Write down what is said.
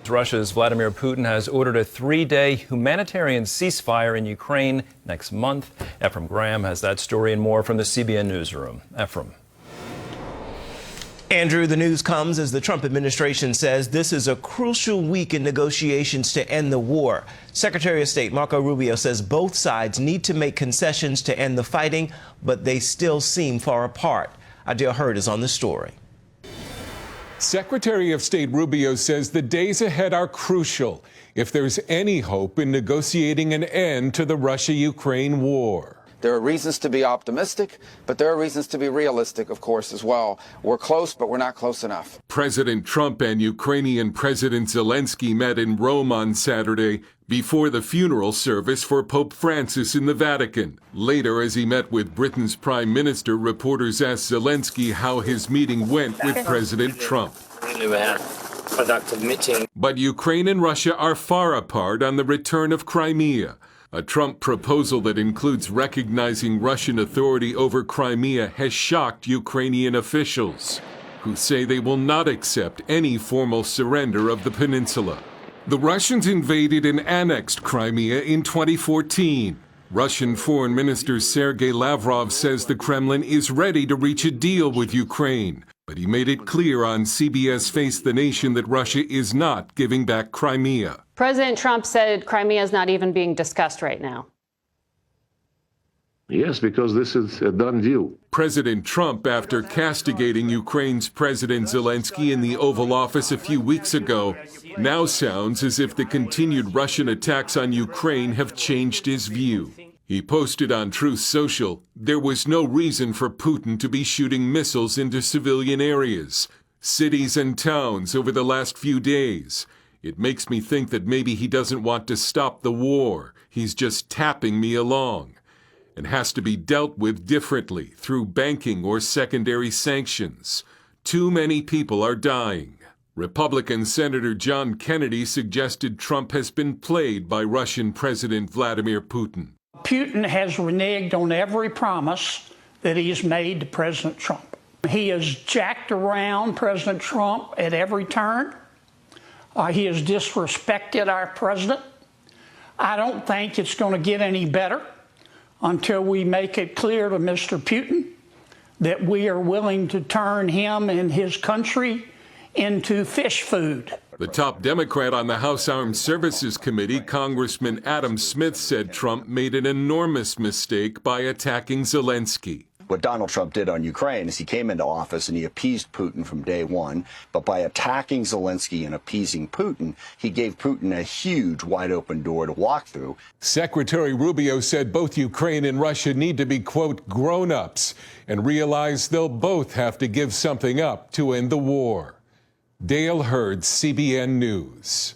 Russia's Vladimir Putin has ordered a 3-day humanitarian ceasefire in Ukraine next month. Ephraim Graham has that story and more from the CBN Newsroom. Ephraim. Andrew, the news comes as the Trump administration says this is a crucial week in negotiations to end the war. Secretary of State Marco Rubio says both sides need to make concessions to end the fighting, but they still seem far apart. Adil Hurd is on the story. Secretary of State Rubio says the days ahead are crucial if there's any hope in negotiating an end to the Russia-Ukraine war. There are reasons to be optimistic, but there are reasons to be realistic, of course, as well. We're close, but we're not close enough. President Trump and Ukrainian President Zelensky met in Rome on Saturday before the funeral service for Pope Francis in the Vatican. Later, as he met with Britain's Prime Minister, reporters asked Zelensky how his meeting went with President Trump. We had a productive meeting. But Ukraine and Russia are far apart on the return of Crimea. A Trump proposal that includes recognizing Russian authority over Crimea has shocked Ukrainian officials, who say they will not accept any formal surrender of the peninsula. The Russians invaded and annexed Crimea in 2014. Russian Foreign Minister Sergei Lavrov says the Kremlin is ready to reach a deal with Ukraine, but he made it clear on CBS Face the Nation that Russia is not giving back Crimea. President Trump said Crimea is not even being discussed right now. Yes, because this is a done deal. President Trump, after castigating Ukraine's President Zelensky in the Oval Office a few weeks ago, now sounds as if the continued Russian attacks on Ukraine have changed his view. He posted on Truth Social, there was no reason for Putin to be shooting missiles into civilian areas, cities and towns over the last few days. It makes me think that maybe he doesn't want to stop the war. He's just tapping me along, and has to be dealt with differently through banking or secondary sanctions. Too many people are dying. Republican Senator John Kennedy suggested Trump has been played by Russian President Vladimir Putin. Putin has reneged on every promise that he has made to President Trump. He has jacked around President Trump at every turn. He has disrespected our president. I don't think it's going to get any better until we make it clear to Mr. Putin that we are willing to turn him and his country into fish food. The top Democrat on the House Armed Services Committee, Congressman Adam Smith, said Trump made an enormous mistake by attacking Zelensky. What Donald Trump did on Ukraine is he came into office and he appeased Putin from day one. But by attacking Zelensky and appeasing Putin, he gave Putin a huge wide open door to walk through. Secretary Rubio said both Ukraine and Russia need to be, quote, grown-ups and realize they'll both have to give something up to end the war. Dale Hurd, CBN News.